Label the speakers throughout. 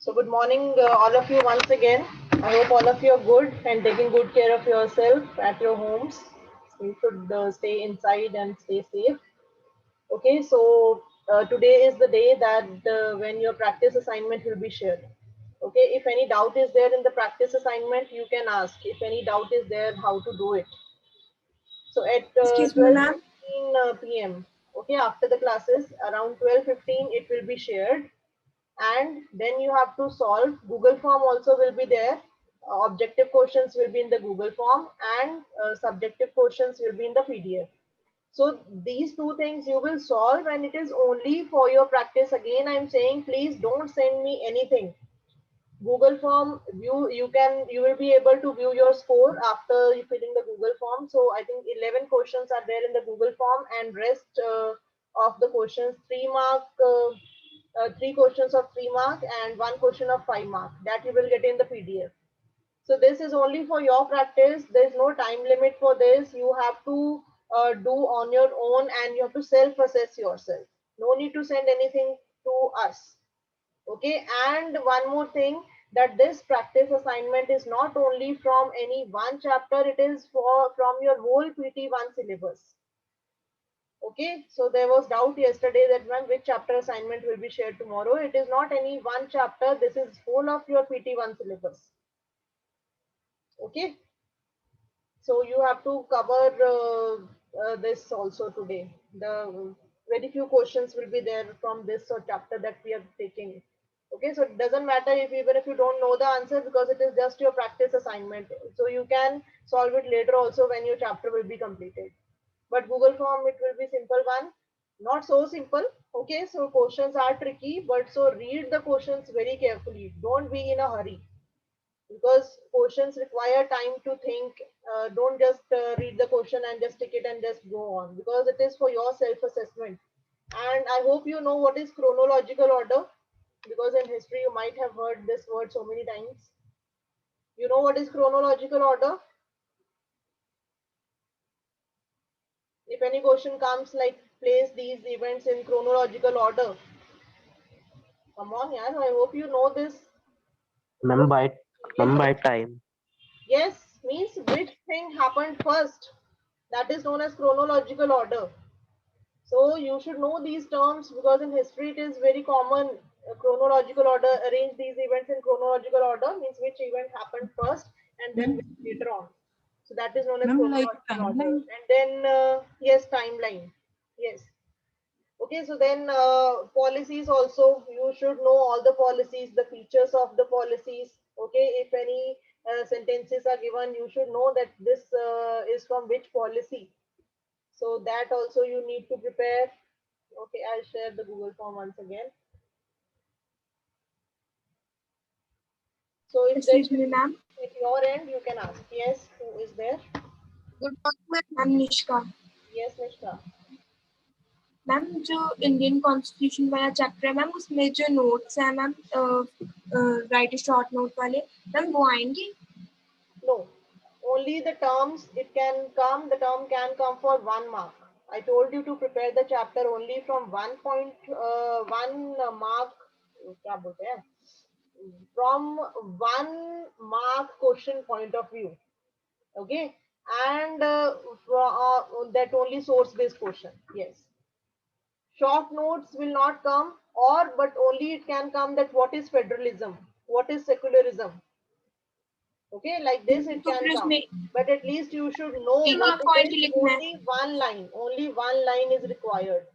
Speaker 1: So good morning, all of you once again. I hope all of you are good and taking good care of yourself at your homes. So you should stay inside and stay safe. Okay, so today is the day that when your practice assignment will be shared. Okay, if any doubt is there in the practice assignment, you can ask. If any doubt is there, how to do it. So at
Speaker 2: Excuse me, ma'am.
Speaker 1: 12:15 p.m. Okay, after the classes, around 12:15, it will be shared, and then you have to solve. Google form also will be there. Objective questions will be in the Google form, and subjective questions will be in the PDF. So these two things you will solve, and it is only for your practice. Again, I'm saying, please don't send me anything. Google form view, you will be able to view your score after you filling the Google form. So I think 11 questions are there in the Google form, and rest of the questions, 3 mark, 3 questions of 3 mark and 1 question of 5 mark, that you will get in the PDF. So this is only for your practice. There's no time limit for this. You have to do on your own, and you have to self-assess yourself. No need to send anything to us. Okay, and one more thing, that this practice assignment is not only from any one chapter, it is from your whole PT1 syllabus. Okay, so there was doubt yesterday that when which chapter assignment will be shared tomorrow. It is not any one chapter, this is whole of your PT1 syllabus. Okay, so you have to cover this also today. The very few questions will be there from this chapter that we are taking. Okay, so it doesn't matter if even if you don't know the answer, because it is just your practice assignment. So you can solve it later also when your chapter will be completed. But Google form, it will be simple one, not so simple. Okay, so questions are tricky, but so read the questions very carefully. Don't be in a hurry, because questions require time to think. Don't just read the question and just tick it and just go on, because it is for your self assessment. And I hope you know what is chronological order, because in history you might have heard this word so many times. You know what is chronological order? If any question comes like place these events in chronological order, come on, yeah, I hope you know this.
Speaker 3: Ma'am, by time.
Speaker 1: Yes, means which thing happened first. That is known as chronological order. So you should know these terms, because in history it is very common. Chronological order, arrange these events in chronological order, means which event happened first and then which later on. So that is known as
Speaker 2: Ma'am, like
Speaker 1: chronological order.
Speaker 2: timeline.
Speaker 1: And then, yes, timeline. Yes. Okay, so then policies also, you should know all the policies, the features of the policies. Okay, if any sentences are given, you should know that this is from which policy. So that also you need to prepare. Okay, I'll share the Google form once again. So if there is
Speaker 2: Excuse me, ma'am.
Speaker 1: at your end, you can ask. Yes, who is there?
Speaker 2: Good morning, ma'am. Nishka.
Speaker 1: Yes, Nishka.
Speaker 2: Ma'am जो Indian constitution वाला chapter है ma'am उसमें जो notes हैं ma'am right short note वाले ma'am वो आएंगे
Speaker 1: No, only the terms it can come. The term can come for 1 mark. I told you to prepare the chapter only from 1 mark. क्या बोलते हैं? From 1 mark question point of view. Okay, and that only source based question. Yes, short notes will not come, or but only it can come that what is federalism, what is secularism. Okay, like this it
Speaker 2: तो
Speaker 1: can
Speaker 2: फिर
Speaker 1: come,
Speaker 2: उसमें
Speaker 1: but at least you should know
Speaker 2: ma'am
Speaker 1: what
Speaker 2: आपको
Speaker 1: it
Speaker 2: आगे
Speaker 1: is.
Speaker 2: लिखना है
Speaker 1: Only one line is required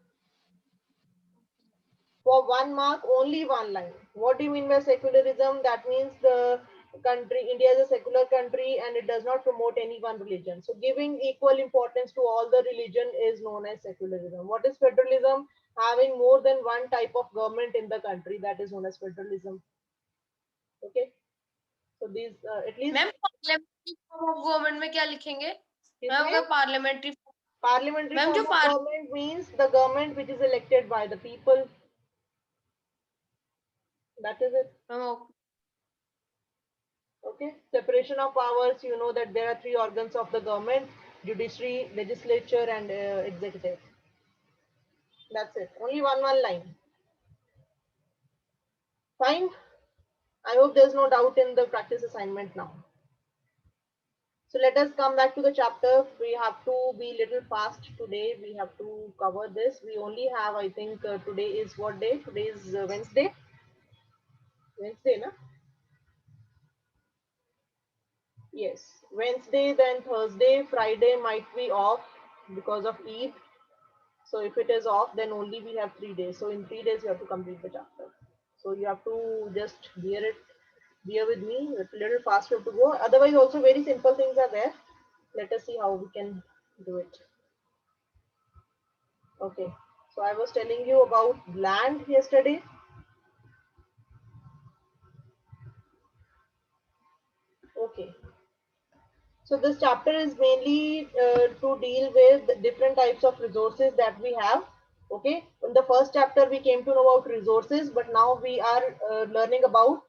Speaker 1: for 1 mark. Only one line. What do you mean by secularism? That means the country, India is a secular country, and it does not promote any one religion. So giving equal importance to all the religion is known as secularism. What is federalism? Having more than one type of government in the country, that is known as federalism. Okay, so these at least
Speaker 4: ma'am parliamentary form of government में क्या लिखेंगे ma'am अगर parliamentary
Speaker 1: parliamentary
Speaker 4: Ma'am,
Speaker 1: form
Speaker 4: जो
Speaker 1: of government means the government which is elected by the people. That is it. Okay, separation of powers, you know that there are three organs of the government: judiciary, legislature, and executive. That's it. Only one line. Fine. I hope there's no doubt in the practice assignment now. So let us come back to the chapter. We have to be little fast today. We have to cover this. We only have, I think, today is what day? Today is Wednesday. Wednesday, na? Yes, Wednesday, then Thursday, Friday might be off because of Eid. So if it is off, then only we have 3 days. So in 3 days, you have to complete the chapter. So you have to just bear with me, a little fast we have to go. Otherwise, also very simple things are there. Let us see how we can do it. Okay, so I was telling you about land yesterday. Okay, so this chapter is mainly to deal with different types of resources that we have. Okay, in the first chapter we came to know about resources, but now we are learning about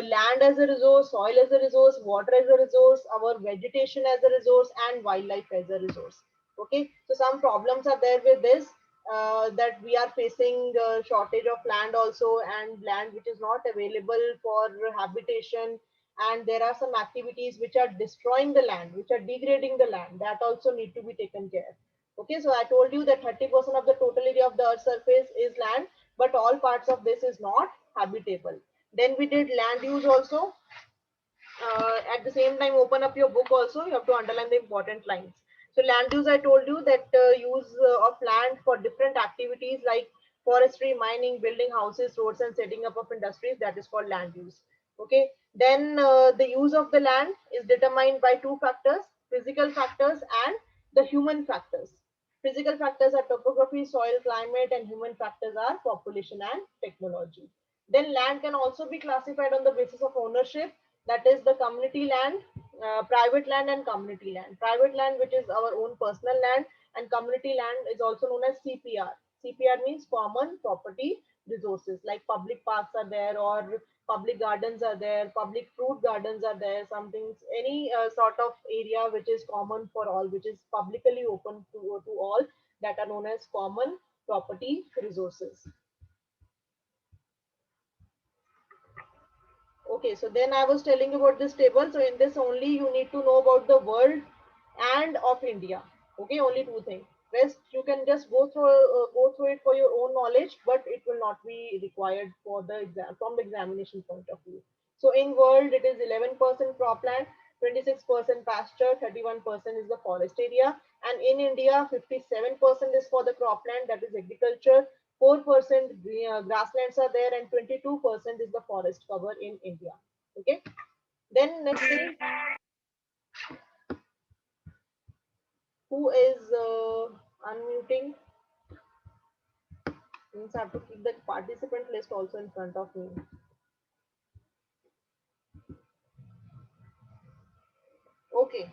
Speaker 1: land as a resource, soil as a resource, water as a resource, our vegetation as a resource, and wildlife as a resource. Okay, so some problems are there with this, that we are facing shortage of land also, and land which is not available for habitation, and there are some activities which are destroying the land, which are degrading the land, that also need to be taken care. Okay, so I told you that 30% of the total area of the earth's surface is land, but all parts of this is not habitable. Then we did land use also. At the same time, open up your book also, you have to underline the important lines. So land use, I told you that use of land for different activities like forestry, mining, building houses, roads, and setting up of industries, that is called land use. Okay, then the use of the land is determined by two factors: physical factors and the human factors. Physical factors are topography, soil, climate, and human factors are population and technology. Then land can also be classified on the basis of ownership, that is the community land, private land, and community land. Private land, which is our own personal land, and community land is also known as CPR. CPR means common property resources, like public parks are there, or public gardens are there, public fruit gardens are there, some things, any sort of area which is common for all, which is publicly open to all, that are known as common property resources. Okay, so then I was telling you about this table. So in this only you need to know about the world and of India. Okay, only two things. Rest you can just go through it for your own knowledge, but it will not be required for the exam from the examination point of view. So in world it is 11% cropland, 26% pasture, 31% is the forest area, and in India 57% is for the cropland, that is agriculture, 4% grasslands are there, and 22% is the forest cover in India. Okay. Then next thing, who is unmuting? Means I have to keep the participant list also in front of me. Okay.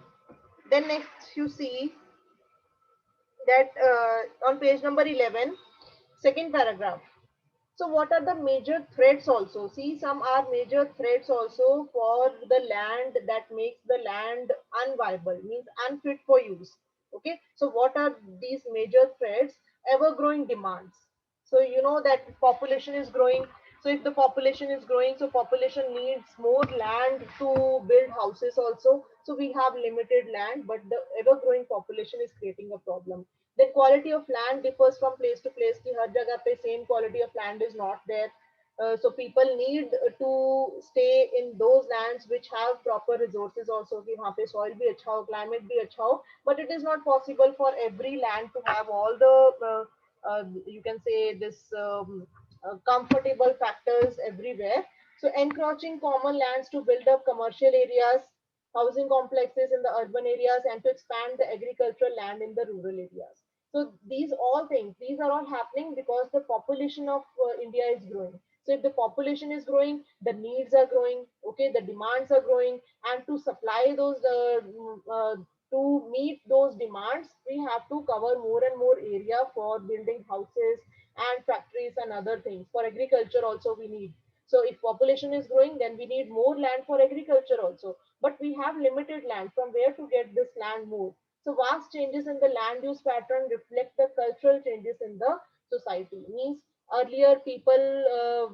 Speaker 1: Then next you see that on page number 11, second paragraph. So what are the major threats also? See, some are major threats also for the land, that makes the land unviable, means unfit for use. Okay, so what are these major threats? Ever growing demands. So you know that population is growing. So if the population is growing, so population needs more land to build houses also. So we have limited land, but the ever growing population is creating a problem. The quality of land differs from place to place. कि हर जगह पे same quality of land is not there. So people need to stay in those lands which have proper resources also, कि वहाँ पे soil भी अच्छा हो, climate भी अच्छा हो. But it is not possible for every land to have all the you can say this comfortable factors everywhere. So encroaching common lands to build up commercial areas, housing complexes in the urban areas, and to expand the agricultural land in the rural areas. So these all things, these are all happening because the population of India is growing. So if the population is growing, the needs are growing, okay, the demands are growing, and to supply those, to meet those demands, we have to cover more and more area for building houses and factories and other things. For agriculture also we need. So if population is growing, then we need more land for agriculture also. But we have limited land. From where to get this land more? So vast changes in the land use pattern reflect the cultural changes in the society. Means Earlier people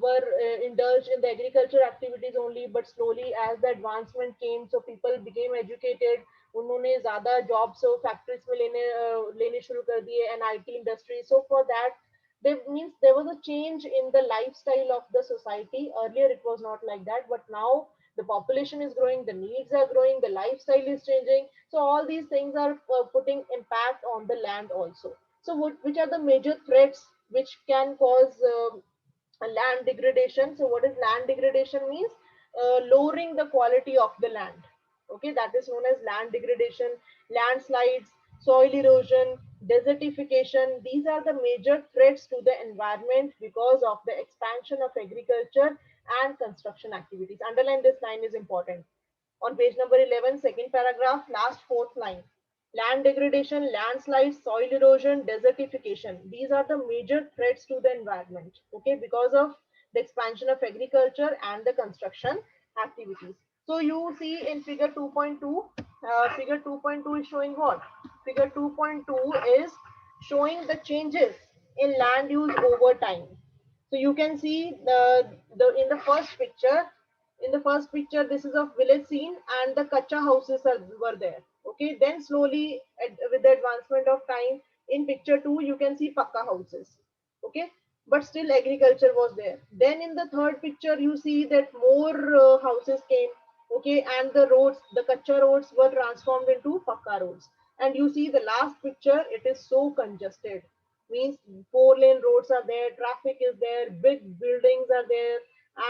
Speaker 1: were indulged in the agriculture activities only, but slowly as the advancement came, so people became educated. उन्होंने ज़्यादा jobs factories में लेने शुरू कर दिए, and IT industry. So for that, there was a change in the lifestyle of the society. Earlier it was not like that, but now the population is growing, the needs are growing, the lifestyle is changing. So all these things are putting impact on the land also. So which are the major threats which can cause land degradation? So what is land degradation means? Lowering the quality of the land. Okay, that is known as land degradation, landslides, soil erosion, desertification. These are the major threats to the environment because of the expansion of agriculture and construction activities. Underline this line is important. On page number 11, second paragraph, last fourth line. Land degradation, landslides, soil erosion, desertification. These are the major threats to the environment, okay, because of the expansion of agriculture and the construction activities. So you see in figure 2.2, figure 2.2 is showing what? Figure 2.2 is showing the changes in land use over time. So you can see in the first picture, this is a village scene and the kacha houses were there. Okay, then slowly with the advancement of time, in picture 2 you can see pakka houses. Okay, but still agriculture was there. Then in the third picture you see that more houses came. Okay, and the roads, the kacha roads were transformed into pakka roads. And you see the last picture, it is so congested, means 4-lane roads are there, traffic is there, big buildings are there,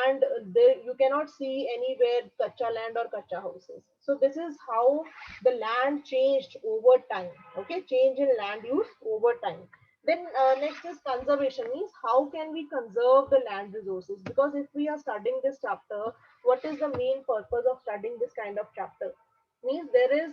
Speaker 1: and there you cannot see anywhere kacha land or kacha houses. So this is how the land changed over time. Okay, change in land use over time. Then next is conservation, means how can we conserve the land resources? Because if we are studying this chapter, what is the main purpose of studying this kind of chapter? Means there is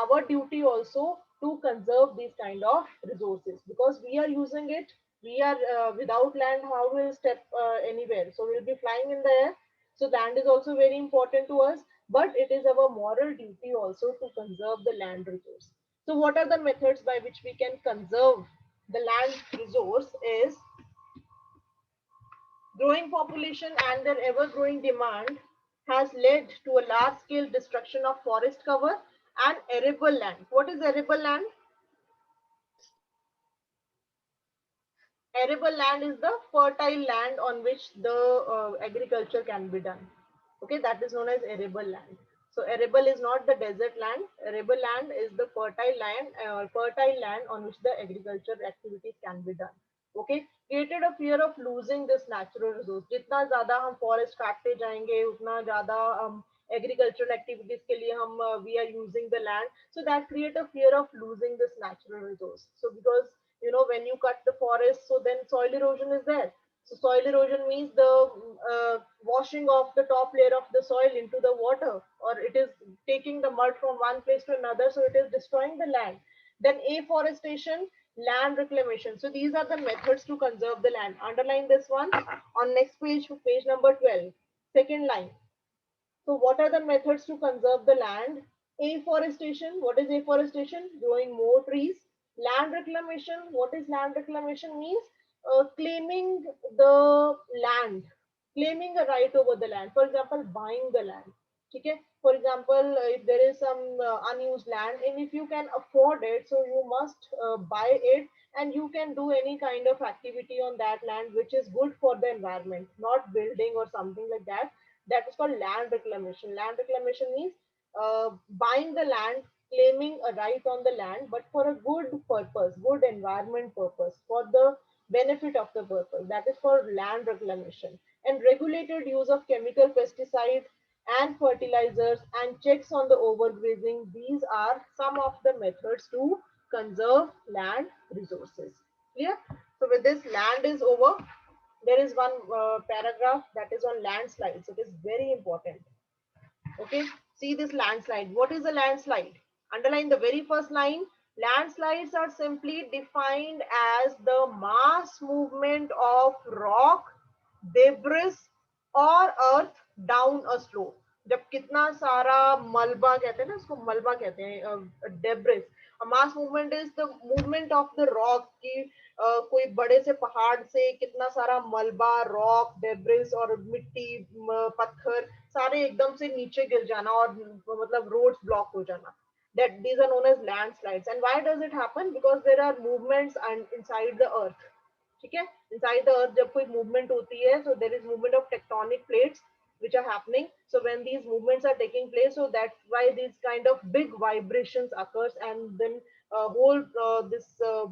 Speaker 1: our duty also to conserve these kind of resources, because we are using it. We are without land, how will step anywhere? So we'll be flying in the air. So land is also very important to us, but it is our moral duty also to conserve the land resource. So what are the methods by which we can conserve the land resource? Is growing population and their ever growing demand has led to a large scale destruction of forest cover and arable land. What is arable land? Arable land is the fertile land on which the agriculture can be done. Okay, that is known as arable land. So arable is not the desert land. Arable land is the fertile land on which the agriculture activities can be done. Okay, created a fear of losing this natural resource. जितना ज़्यादा हम forest काटते जाएंगे, उतना ज़्यादा agricultural activities के लिए हम we are using the land. So that create a fear of losing this natural resource. So because when you cut the forest, so then soil erosion is there. So soil erosion means the washing of the top layer of the soil into the water, or it is taking the mud from one place to another, so it is destroying the land. Then afforestation, land reclamation. So these are the methods to conserve the land. Underline this one on next page, page number 12, second line. So what are the methods to conserve the land? Afforestation. What is afforestation? Growing more trees. Land reclamation. What is land reclamation? Means claiming the land, claiming a right over the land. For example, buying the land. Okay. For example, if there is some unused land, and if you can afford it, so you must buy it, and you can do any kind of activity on that land which is good for the environment, not building or something like that. That is called land reclamation. Land reclamation means buying the land, claiming a right on the land, but for a good purpose, good environment purpose, for the benefit of the purpose. That is for land reclamation. And regulated use of chemical pesticides and fertilizers and checks on the overgrazing. These are some of the methods to conserve land resources. Clear? So with this, land is over. There is one paragraph that is on landslides. It is very important. Okay, see this landslide. What is a landslide? Underline the very first line. Landslides are simply defined as the mass movement of rock, debris or earth down a slope. जब कितना सारा मलबा कहते हैं ना, उसको मलबा कहते हैं, debris, mass movement is the movement of the rock की कोई बड़े से पहाड़ से कितना सारा मलबा, रॉक, डेब्रिस और मिट्टी, पत्थर सारे एकदम से नीचे गिर जाना और मतलब रोड्स ब्लॉक हो जाना, that these are known as landslides. And why does it happen? Because there are movements and inside the earth. ठीक है, inside the earth जब कोई movement होती है, so there is movement of tectonic plates which are happening. So when these movements are taking place, so that's why these kind of big vibrations occurs, and then whole this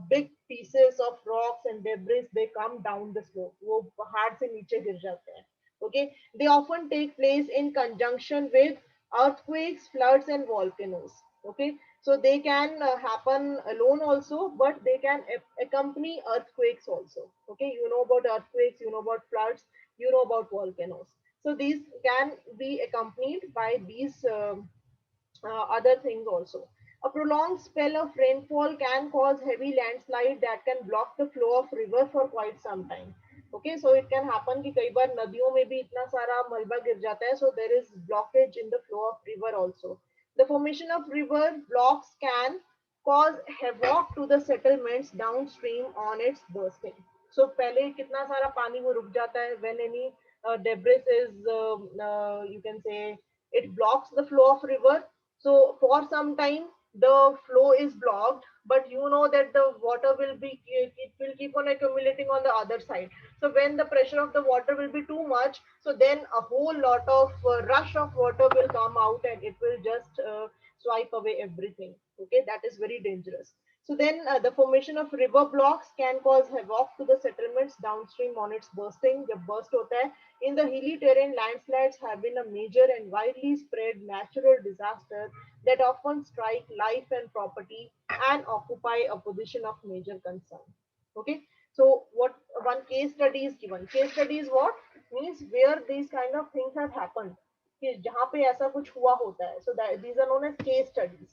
Speaker 1: big pieces of rocks and debris they come down the slope. वो पहाड़ से नीचे गिर जाते हैं. Okay, they often take place in conjunction with earthquakes, floods, and volcanoes. Okay, so they can happen alone also, but they can accompany earthquakes also. Okay, you know about earthquakes, you know about floods, you know about volcanoes. So these can be accompanied by these other things also. A prolonged spell of rainfall can cause heavy landslide that can block the flow of river for quite some time. Okay, so it can happen कि कई बार नदियों में भी इतना सारा मलबा गिर जाता है, so there is blockage in the flow of river also. The formation of river blocks can cause havoc to the settlements downstream on its bursting. So पहले कितना सारा पानी वो रुक जाता है when any debris is you can say it blocks the flow of river. So for some time the flow is blocked, but you know that the water will be, it will keep on accumulating on the other side. So when the pressure of the water will be too much, so then a whole lot of rush of water will come out and it will just swipe away everything. Okay, that is very dangerous. So then the formation of river blocks can cause havoc to the settlements downstream on its bursting. जब burst होता है, in the hilly terrain, landslides have been a major and widely spread natural disaster that often strike life and property and occupy a position of major concern. Okay, so what one case study is given. Case study is what means where these kind of things have happened. कि जहाँ पे ऐसा कुछ हुआ होता है. So that these are known as case studies.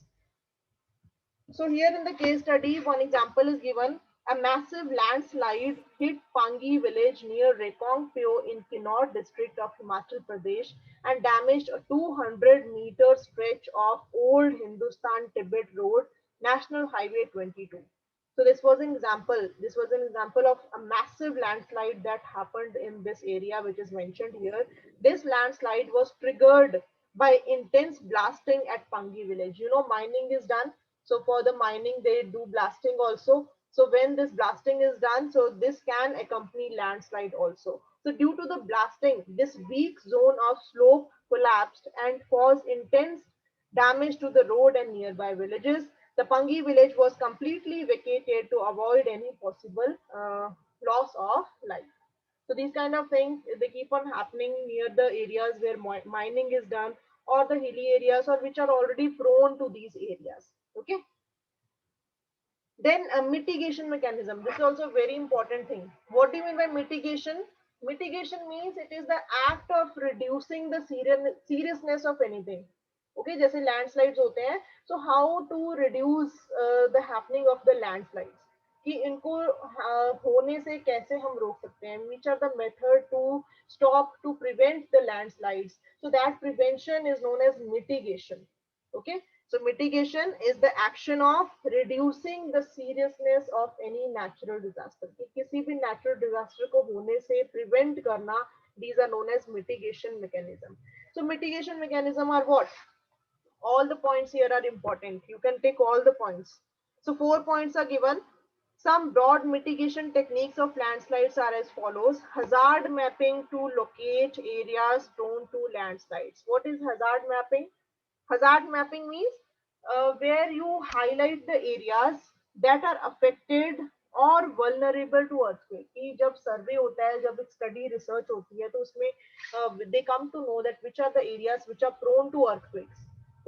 Speaker 1: So here in the case study, one example is given. A massive landslide hit Pangi village near Rekongpyo in Kinnaur district of Himachal Pradesh and damaged a 200-meter stretch of old Hindustan-Tibet road, National Highway 22. So this was an example. This was an example of a massive landslide that happened in this area, which is mentioned here. This landslide was triggered by intense blasting at Pangi village. You know, mining is done. So for the mining, they do blasting also. So when this blasting is done, so this can accompany landslide also. So due to the blasting, this weak zone of slope collapsed and caused intense damage to the road and nearby villages. The Pangi village was completely vacated to avoid any possible loss of life. So these kind of things, they keep on happening near the areas where mining is done, or the hilly areas, or which are already prone to these areas. Okay. Then a mitigation mechanism. This is also a very important thing. What do you mean by mitigation? Mitigation means it is the act of reducing the seriousness of anything. Okay, जैसे landslides होते हैं. So how to reduce the happening of the landslides? कि इनको होने से कैसे हम रोक सकते हैं? Which are the method to stop, to prevent the landslides? So that prevention is known as mitigation. Okay. So mitigation is the action of reducing the seriousness of any natural disaster. कि किसी भी natural disaster को होने से prevent करना, these are known as mitigation mechanism. So mitigation mechanism are what? All the points here are important. You can take all the points. So 4 points are given. Some broad mitigation techniques of landslides are as follows. Hazard mapping to locate areas prone to landslides. What is hazard mapping? Hazard mapping means where you highlight the areas that are affected or vulnerable to earthquake. कि जब survey होता है, जब study research होती है, तो उसमें they come to know that which are the areas which are prone to earthquakes.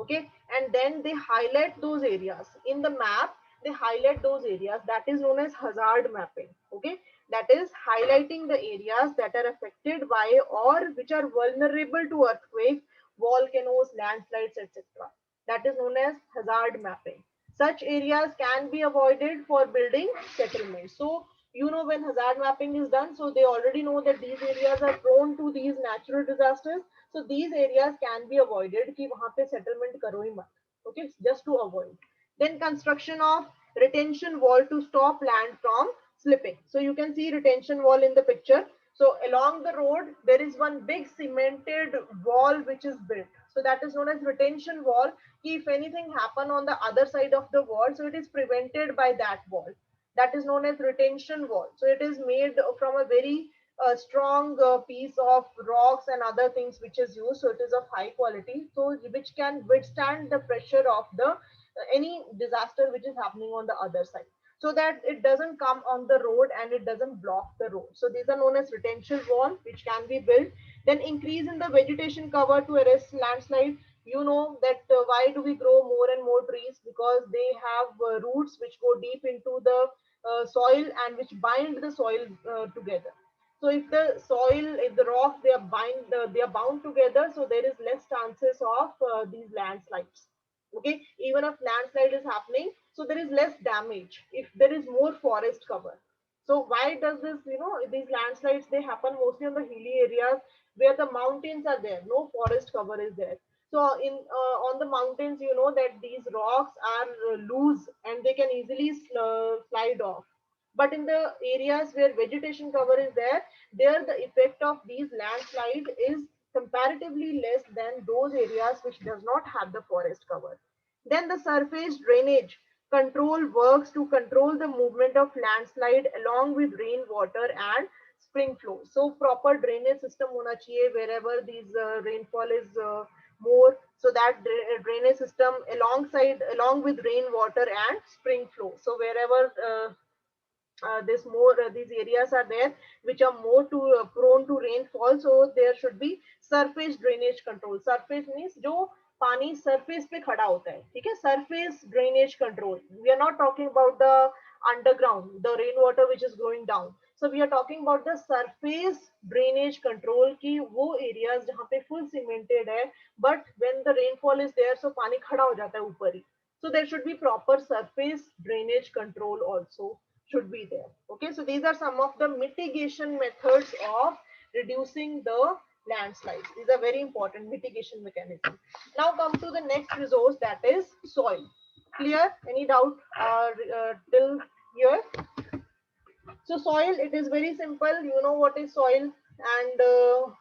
Speaker 1: Okay, and then they highlight those areas in the map. They highlight those areas. That is known as hazard mapping. Okay, that is highlighting the areas that are affected by or which are vulnerable to earthquakes, volcanoes, landslides, etc. That is known as hazard mapping. Such areas can be avoided for building settlements. So you know when hazard mapping is done, so they already know that these areas are prone to these natural disasters. So these areas can be avoided कि वहाँ पे settlement करो ही मत. Okay, just to avoid. Then construction of retention wall to stop land from slipping. So you can see retention wall in the picture. So along the road, there is one big cemented wall which is built. So that is known as retention wall. If anything happen on the other side of the wall, so it is prevented by that wall. That is known as retention wall. So it is made from a very strong piece of rocks and other things which is used. So it is of high quality, so which can withstand the pressure of the any disaster which is happening on the other side, so that it doesn't come on the road and it doesn't block the road. So these are known as retention wall which can be built. Then increase in the vegetation cover to arrest landslide. You know that why do we grow more and more trees? Because they have roots which go deep into the soil and which bind the soil together. So if the soil, if the rock, they are bound together, so there is less chances of these landslides. Okay, even if landslide is happening, so there is less damage if there is more forest cover. So why does this, these landslides, they happen mostly on the hilly areas where the mountains are there, no forest cover is there. So in on the mountains, you know that these rocks are loose and they can easily slide off. But in the areas where vegetation cover is there, there the effect of these landslide is comparatively less than those areas which does not have the forest cover. Then the surface drainage control works to control the movement of landslide along with rainwater and spring flow. So proper drainage system hona chahiye wherever these rainfall is more, so that drainage system along with rainwater and spring flow. So wherever this more these areas are there which are more to prone to rainfall, so there should be surface drainage control. Surface means जो पानी surface पे खड़ा होता है, ठीक है, surface drainage control. We are not talking about the underground, the rainwater which is going down. So we are talking about the surface drainage control की वो areas जहाँ पे full cemented है, but when the rainfall is there, so पानी खड़ा हो जाता है ऊपर ही. So there should be proper surface drainage control also should be there. Okay, so these are some of the mitigation methods of reducing the landslides. These are very important mitigation mechanism. Now come to the next resource, that is soil. Clear? Any doubt till here? So soil, it is very simple. You know what is soil and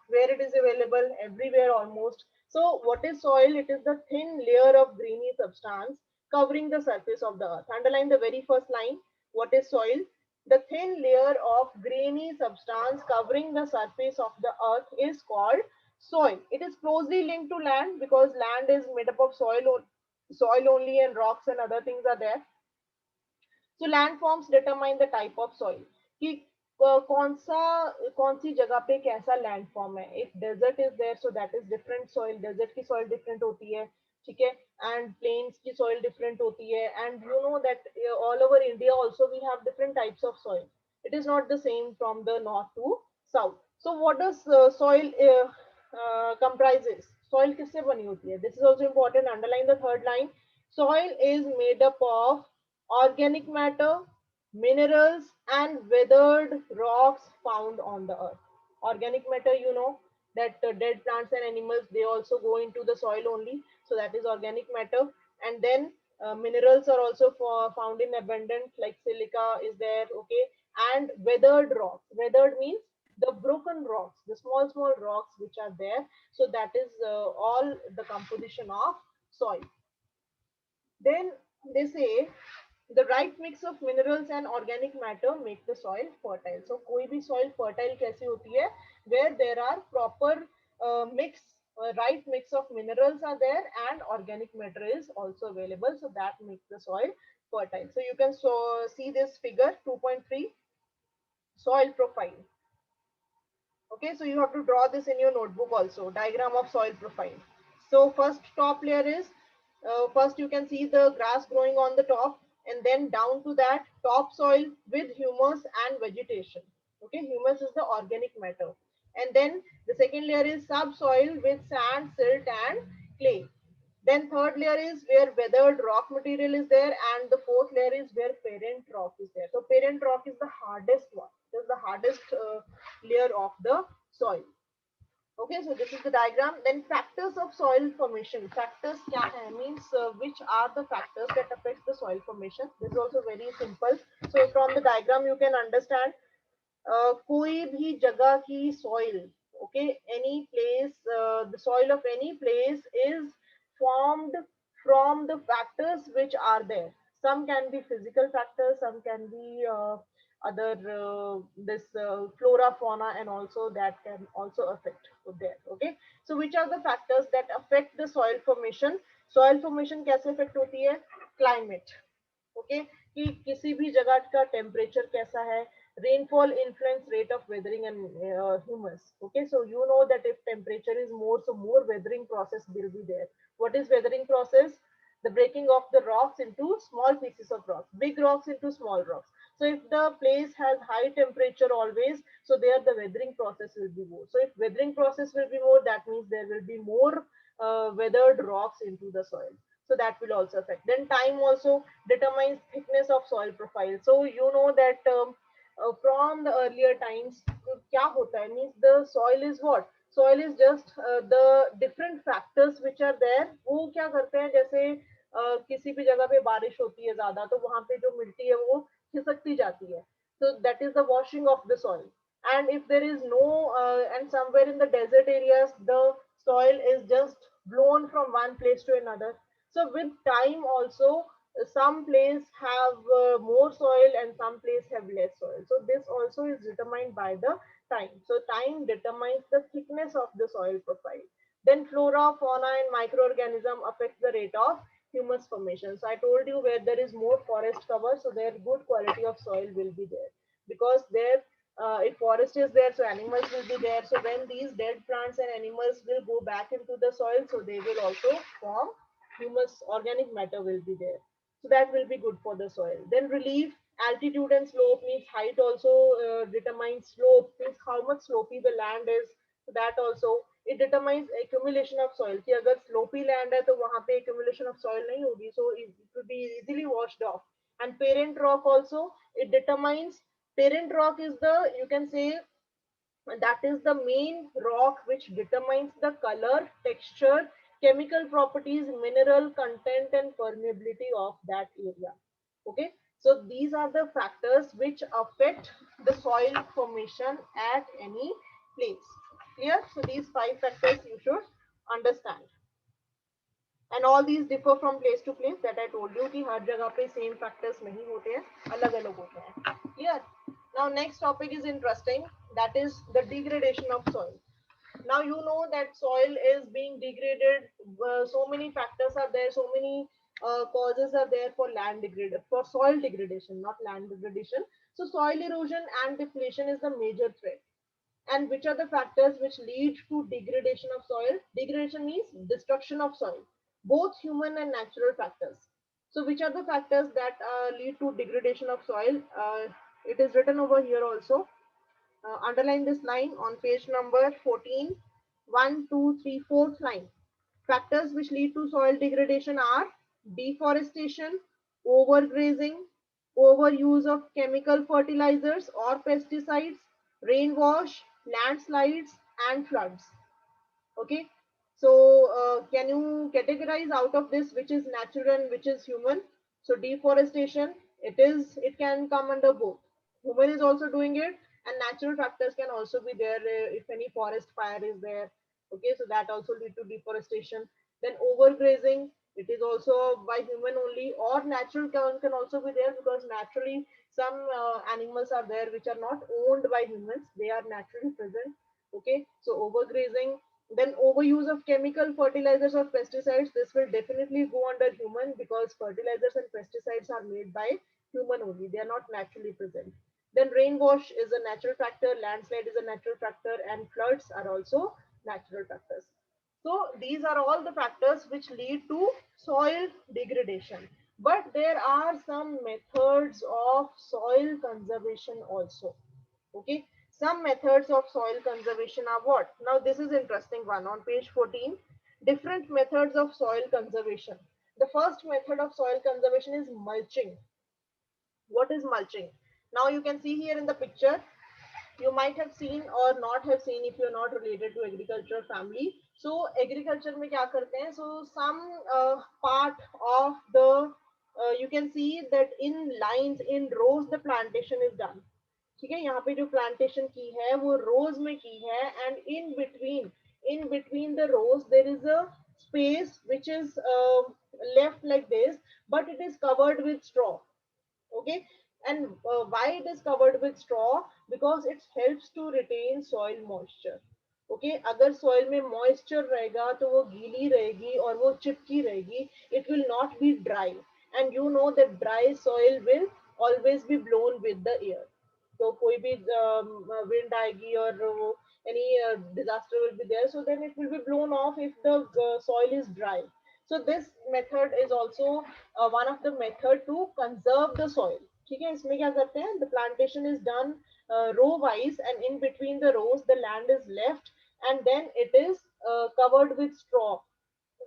Speaker 1: where it is available everywhere almost. So what is soil? It is the thin layer of grainy substance covering the surface of the earth. Underline the very first line. What is soil? The thin layer of grainy substance covering the surface of the earth is called soil. It is closely linked to land because land is made up of soil only, and rocks and other things are there. So landforms determine the type of soil कि कौन सी जगह पे कैसा landform है. If desert is there, so that is different soil. Desert की soil different होती है, ठीक है, एंड प्लेन्स की सॉइल डिफरेंट होती है. And you know that all over India also we have different types of soil. It is not the same from the north to south. So what does soil comprises? Soil किससे बनी होती है? This is also important. Underline the third line. Soil is made up of organic matter, minerals, and weathered rocks found on the earth. Organic matter, you know that dead plants and animals, they also go into the soil only, so that is organic matter. And then minerals are also found in abundance, like silica is there, okay, and weathered rocks. Weathered means the broken rocks, the small rocks which are there. So that is all the composition of soil. Then they say the right mix of minerals and organic matter make the soil fertile. So कोई भी soil fertile कैसे होती है? Where there are proper mix, right mix of minerals are there and organic matter is also available. So that makes the soil fertile. So you can see this figure 2.3 soil profile. Okay, so you have to draw this in your notebook also, diagram of soil profile. So first top layer is, first you can see the grass growing on the top, and then down to that topsoil with humus and vegetation. Okay, humus is the organic matter. And then the second layer is subsoil with sand, silt and clay. Then third layer is where weathered rock material is there, and the fourth layer is where parent rock is there. So parent rock is the hardest one. It is the hardest layer of the soil. Okay, so this is the diagram. Then factors of soil formation. Factors kya hai? Means which are the factors that affects the soil formation. This is also very simple. So from the diagram you can understand. कोई भी जगह की soil, okay, any place, the soil of any place is formed from the factors which are there. Some can be physical factors, some can be other this flora fauna, and also that can also affect there. Okay, so which are the factors that affect the soil formation? Soil formation कैसे affect होती है? Climate. Okay कि किसी भी जगह का temperature कैसा है, rainfall influence rate of weathering and humus. Okay, so you know that if temperature is more, so more weathering process will be there. What is weathering process? The breaking of the rocks into small pieces of rocks, big rocks into small rocks. So if the place has high temperature always, so there the weathering process will be more. So if weathering process will be more, that means there will be more weathered rocks into the soil. So that will also affect. Then time also determines thickness of soil profile. So you know that from the earlier times, क्या होता है? Means the soil is what? Soil is just the different factors which are there. वो क्या करते हैं? जैसे किसी भी जगह पे बारिश होती है ज्यादा, तो वहां पे जो मिट्टी है वो खिसकती जाती है. So that is the washing of the soil. And if there is no, and somewhere in the desert areas, the soil is just blown from one place to another. So with time also, some place have more soil and some place have less soil. So this also is determined by the time. So time determines the thickness of the soil profile. Then flora, fauna and microorganism affect the rate of humus formation. So I told you where there is more forest cover, so their good quality of soil will be there, because there if forest is there, so animals will be there. So when these dead plants and animals will go back into the soil, so they will also form humus, organic matter will be there. So that will be good for the soil. Then relief, altitude and slope means height also determines slope, means how much slopy the land is. So that also it determines accumulation of soil. कि अगर slopy land है तो वहाँ पे accumulation of soil नहीं होगी, so it will be easily washed off. And parent rock also, it determines, parent rock is the, you can say, that is the main rock which determines the color, texture, chemical properties, mineral content and permeability of that area. Okay, so these are the factors which affect the soil formation at any place. Clear? So these 5 factors you should understand. And all these differ from place to place, that I told you कि हर जगह पे same factors नहीं होते हैं, अलग अलग होते हैं. Clear? Now next topic is interesting, that is the degradation of soil. Now you know that soil is being degraded. So many factors are there, so many causes are there for land degradation, for soil degradation, not land degradation. So soil erosion and depletion is the major threat. And which are the factors which lead to degradation of soil? Degradation means destruction of soil, both human and natural factors. So which are the factors that lead to degradation of soil? It is written over here also. Underline this line on page number 14. 1, 2, 3, 4th line. Factors which lead to soil degradation are deforestation, overgrazing, overuse of chemical fertilizers or pesticides, rainwash, landslides, and floods. Okay, so can you categorize out of this which is natural and which is human? So deforestation, it can come under both. Human is also doing it, and natural factors can also be there if any forest fire is there. Okay, so that also lead to deforestation. Then overgrazing, it is also by human only, or natural can also be there, because naturally some animals are there which are not owned by humans, they are naturally present. Okay, so overgrazing. Then overuse of chemical fertilizers or pesticides, this will definitely go under human, because fertilizers and pesticides are made by human only, they are not naturally present. Then rainwash is a natural factor, landslide is a natural factor, and floods are also natural factors. So these are all the factors which lead to soil degradation. But there are some methods of soil conservation also. Okay, some methods of soil conservation are what? Now this is interesting one on page 14. Different methods of soil conservation. The first method of soil conservation is mulching. What is mulching? Now you can see here in the picture, you might have seen or not have seen if you're not related to agriculture family. So agriculture में क्या करते हैं? So some part of the you can see that in lines, in rows, the plantation is done. ठीक है, यहाँ पे जो plantation की है वो रोज में की है, and in between the rows there is a space which is left like this, but it is covered with straw. Okay, and why it is covered with straw? Because it helps to retain soil moisture. Okay, अगर soil में moisture रहेगा तो वो गीली रहेगी और वो चिपकी रहेगी, it will not be dry, and you know that dry soil will always be blown with the air. तो कोई भी wind आएगी और वो any disaster will be there, so then it will be blown off if the soil is dry. So this method is also one of the method to conserve the soil. ठीक है, इसमें क्या करते हैं? The plantation is done row wise, and in between the rows the land is left, and then it is covered with straw.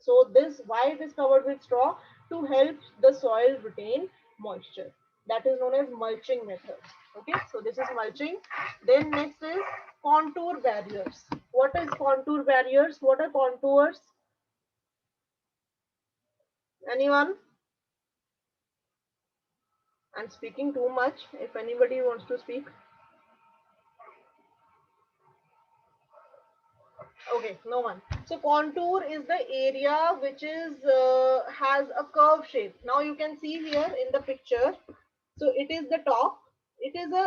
Speaker 1: So this, why it is covered with straw? To help the soil retain moisture. That is known as mulching method. Okay, so this is mulching. Then next is contour barriers. What is contour barriers? What are contours? Anyone? I'm speaking too much. If anybody wants to speak. Okay, no one. So contour is the area which is has a curve shape. Now you can see here in the picture. So it is the top. It is a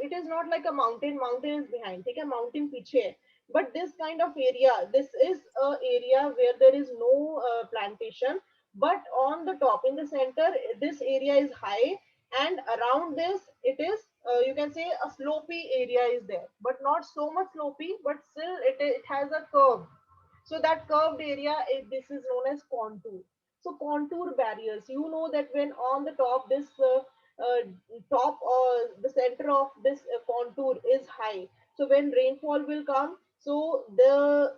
Speaker 1: it is not like a mountain. Mountain is behind. Take a mountain पीछे है. But this kind of area, this is a area where there is no plantation. But on the top, in the center, this area is high, and around this, it is you can say a slopy area is there, but not so much slopy, but still it has a curve. So that curved area is, this is known as contour. So contour barriers, you know that when on the top, this uh, top or the center of this contour is high, so when rainfall will come, so the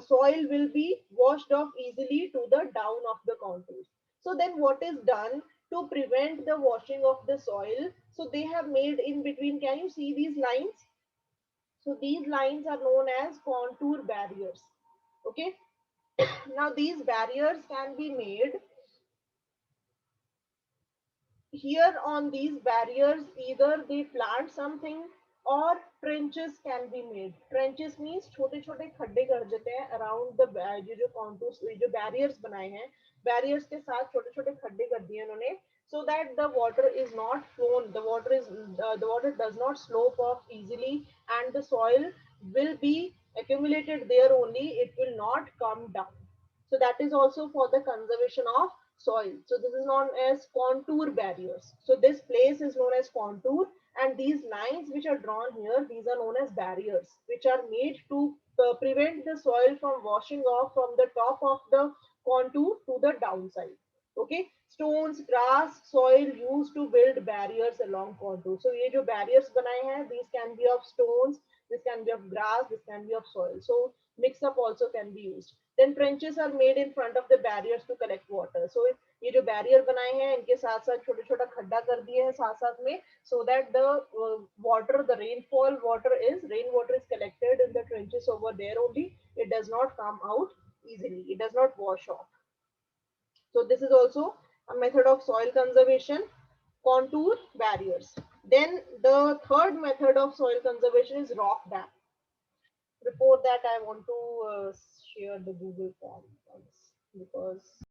Speaker 1: soil will be washed off easily to the down of the contours. So then what is done to prevent the washing of the soil? So they have made in between, can you see these lines? So these lines are known as contour barriers. Okay, now these barriers can be made here. On these barriers, either they plant something or trenches can be made. Trenches means छोटे छोटे खड्डे कर देते हैं around the ये जो contours, ये जो barriers बनाए हैं, barriers के साथ छोटे छोटे खड्डे कर दिए उन्होंने, so that the water is not flown, the water does not slope off easily, and the soil will be accumulated there only, it will not come down. So that is also for the conservation of soil. So this is known as contour barriers. So this place is known as contour, and these lines which are drawn here, these are known as barriers, which are made to prevent the soil from washing off from the top of the contour to the downside. Okay, stones, grass, soil used to build barriers along contour. So ये जो barriers बनाए हैं, these can be of stones, this can be of grass, this can be of soil. So mix up also can be used. Then trenches are made in front of the barriers to collect water. So ये जो barrier बनाए हैं, इनके साथ साथ छोटे छोटा खड्डा कर दिए हैं साथ साथ में, so that the water, the rainwater is collected in the trenches over there only. It does not come out easily. It does not wash off. So this is also a method of soil conservation, contour barriers. Then the third method of soil conservation is rock dam. Before that, I want to share the Google form because